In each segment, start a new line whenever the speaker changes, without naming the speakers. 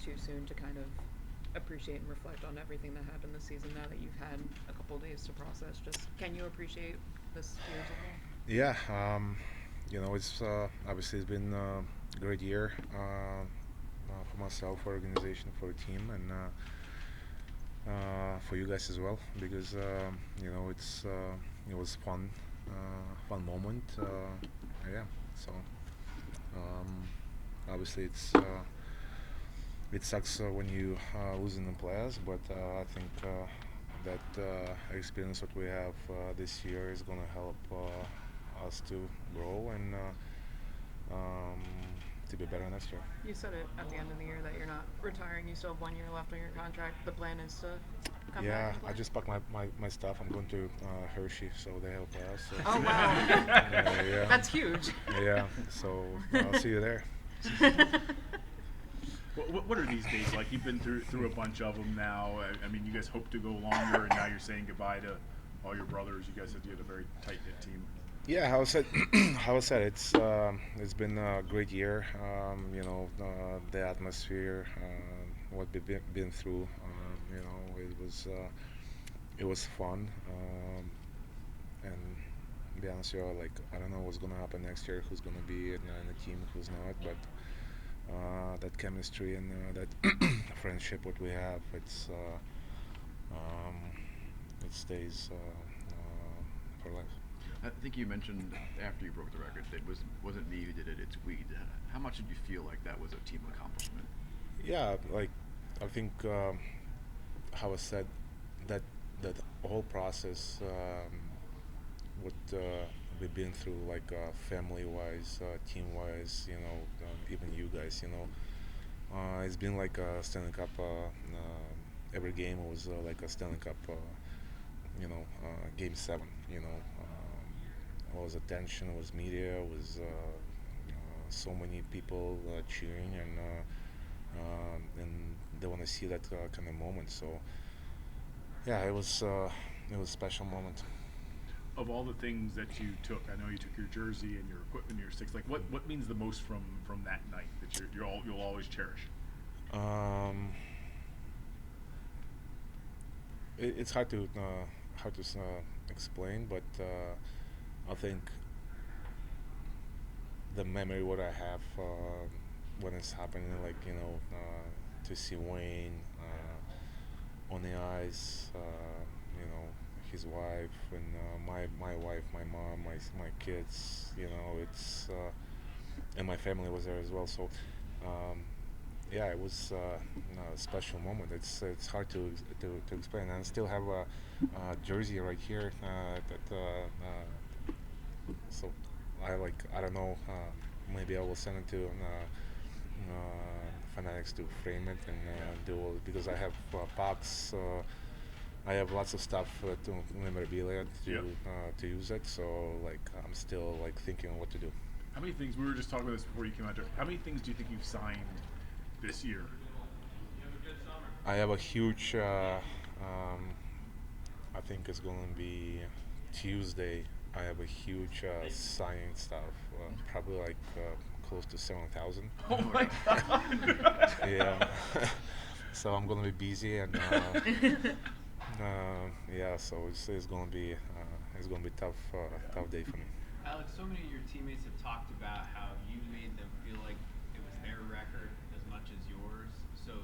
too soon to kind of appreciate and reflect on everything that happened this season now that you've had a couple days to process? Just can you appreciate this year as a whole?
Yeah, it's obviously it's been a great year for myself, for organization, for the team, and for you guys as well because it was fun moment. Yeah, so um, obviously it sucks when you losing the players, but I think that experience that we have this year is gonna help us to grow and um, to be better next year.
You said it at the end of the year that you're not retiring. You still have 1 year left on your contract. The plan is to come back
Yeah,
and
I
play.
just packed my stuff. I'm going to Hershey, so they help us. So,
Oh wow,
yeah,
that's huge.
yeah. So I'll see you there.
What are these days like? You've been through a bunch of them now. I mean, you guys hope to go longer, and now you're saying goodbye to all your brothers. You guys said you had a very tight knit team.
Yeah, how I said, how I said, it's been a great year. The atmosphere, what we've been through. It was fun. And to be honest, with you, like I don't know what's gonna happen next year. Who's gonna be in the team, who's not. But that chemistry and that friendship, what we have, um, it stays for life.
I think you mentioned after you broke the record that it wasn't me who did it, it's we. How much did you feel like that was a team accomplishment?
Yeah, like I think how I said that that whole process, what we've been through, like family-wise, team-wise, even you guys, it's been like a Stanley Cup. Every game was like a Stanley Cup. Game seven. Was attention, was media, was so many people cheering and they want to see that kind of moment. So yeah, it was a special moment.
Of all the things that you took, I know you took your jersey and your equipment, and your sticks. Like, what means the most from that night that you'll always cherish?
Um, it's hard to explain, but I think the memory what I have when it's happening, like to see Wayne on the ice, his wife and my wife, my mom, my kids, it's and my family was there as well. So um, yeah, it was a special moment. It's hard to explain. And I still have a jersey right here so I don't know. Maybe I will send it to Fanatics to frame it and do all because I have pucks. I have lots of stuff to memorabilia
Yep.
to use it. So like I'm still like thinking what to do.
How many things we were just talking about this before you came out there? How many things do you think you've signed this year?
I have a huge. I think it's going to be Tuesday. I have a huge signing stuff. Probably like close to 7,000.
Oh my god!
Yeah. So I'm gonna be busy and yeah. So it's gonna be tough day for me.
Alex, so many of your teammates have talked about how you made them feel like it was their record as much as yours. So,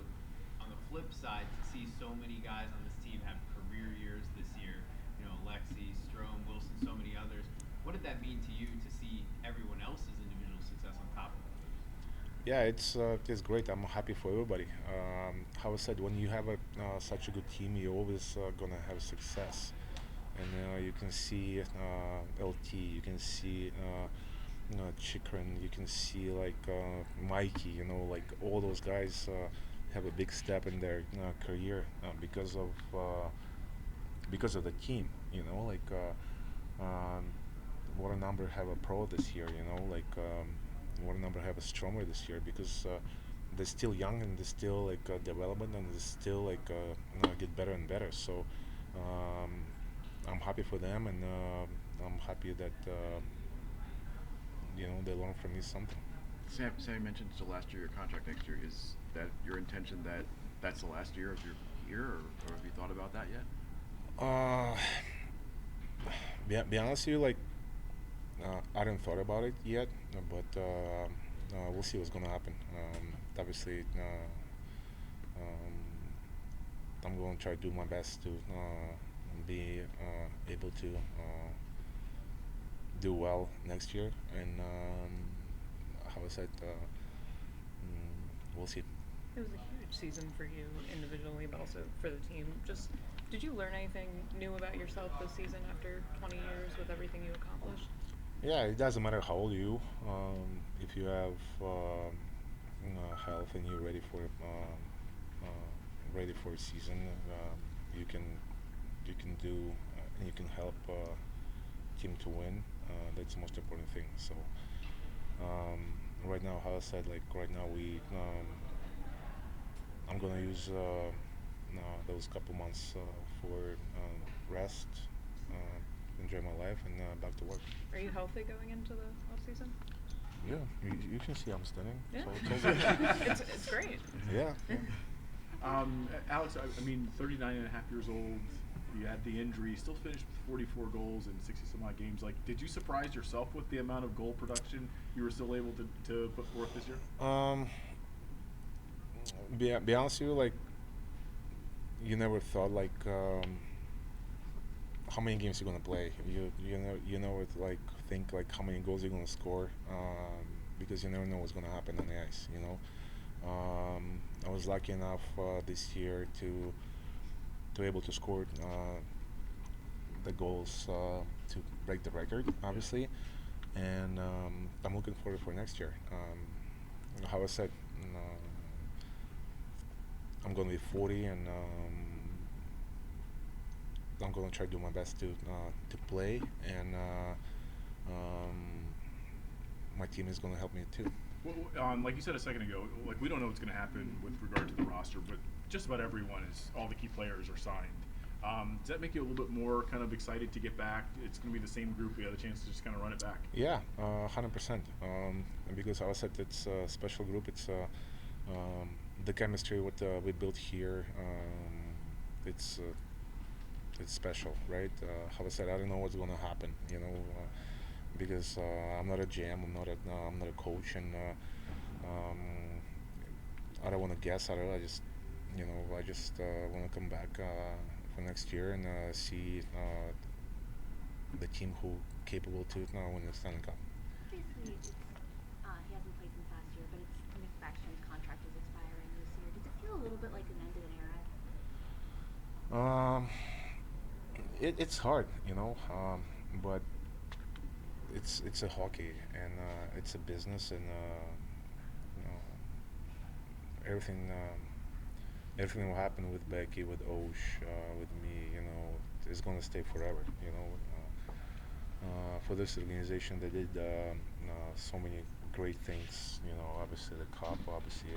on the flip side, to see so many guys on this team have career years this year, Lexi, Strome, Wilson, so many others, what did that mean to you to see everyone else's individual success on top of it?
Yeah, it's great. I'm happy for everybody. How I said, when you have such a good team, you're always gonna have success. And you can see LT, you can see Chikrin, you can see like Mikey. Like all those guys have a big step in their career because of the team. Like what a number have a pro this year. Like what a number have a stronger this year because they're still young and they're still like development and they still like get better and better. So um, I'm happy for them and I'm happy that they learn from me something.
Sam mentioned it's the last year of your contract next year. Is that your intention that that's the last year of your year, or have you thought about that yet?
Uh, be honest with you, like I haven't thought about it yet, but we'll see what's gonna happen. Obviously, um, I'm going to try to do my best to be able to do well next year, and how I said, we'll see.
It was a huge season for you individually, but also for the team. Just, did you learn anything new about yourself this season after 20 years with everything you accomplished?
Yeah, it doesn't matter how old you. If you have health and you're ready for a season, you can you can do and you can help team to win. That's the most important thing. So right now, how I said, like right now I'm gonna use those couple months for rest, enjoy my life, and back to work.
Are you healthy going into the off season?
Yeah, you can see I'm standing.
Yeah.
So it's all good.
It's great.
Yeah.
Alex, I mean, 39 and a half years old. You had the injury. You still finished with 44 goals in 60 some odd games. Like, did you surprise yourself with the amount of goal production you were still able to put forth this year?
Be honest with you, like you never thought like how many games you're gonna play. You never like think like how many goals you're gonna score because you never know what's gonna happen on the ice. I was lucky enough this year to able to score the goals to break the record, obviously, and I'm looking forward for next year. How I said, I'm going to be 40, and I'm going to try to do my best to play, and my team is going to help me too.
Well, like you said a second ago, like we don't know what's going to happen with regard to the roster, but just about everyone all the key players are signed. Does that make you a little bit more kind of excited to get back? It's going to be the same group. You have a chance to just kind of run it back.
Yeah, 100%. And because I said it's a special group. It's the chemistry what we built here. It's special, right? How I said, I don't know what's going to happen. Because I'm not a GM. I'm not a coach, and I don't want to guess. I just want to come back for next year and see the team who capable to win the Stanley Cup.
Obviously, he hasn't played since last year, but Nick Backstrom's contract is expiring this year. Does it feel a little bit like an end of an era?
It's hard, but it's a hockey, and it's a business, and everything will happen with Becky, with Osh, with me. It's going to stay forever. For this organization, they did so many great things. Obviously the cup, obviously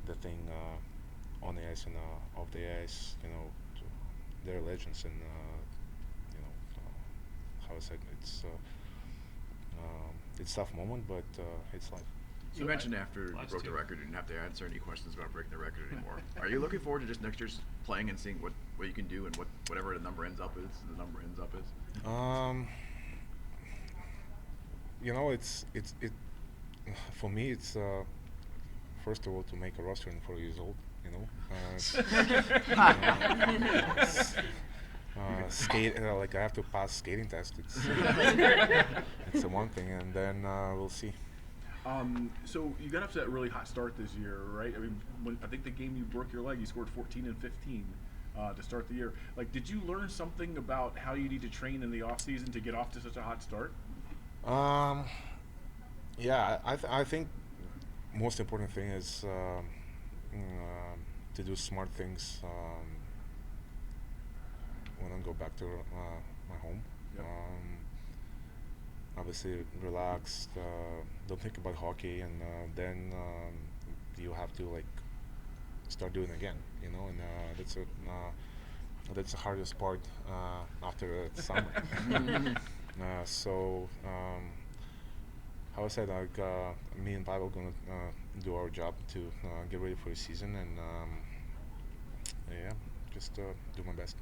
the thing on the ice and off the ice. They're legends, and how I said, it's tough moment, but it's life.
You mentioned after you broke the record, you didn't have to answer any questions about breaking the record anymore. Are you looking forward to just next year's playing and seeing what you can do and whatever the number ends up is?
It for me. It's first of all to make a roster in 4 years old. Skate like I have to pass skating test. It's the one thing, and then we'll see.
So you got off to that really hot start this year, right? I mean, I think the game you broke your leg, you scored 14 and 15 to start the year. Like, did you learn something about how you need to train in the off season to get off to such a hot start?
Yeah, I think most important thing is to do smart things when I go back to my home.
Yep.
Obviously, relaxed. Don't think about hockey, and then you have to like start doing it again. And that's the hardest part after the summer. So how I said, like me and Bible gonna do our job to get ready for the season, and yeah, just do my best.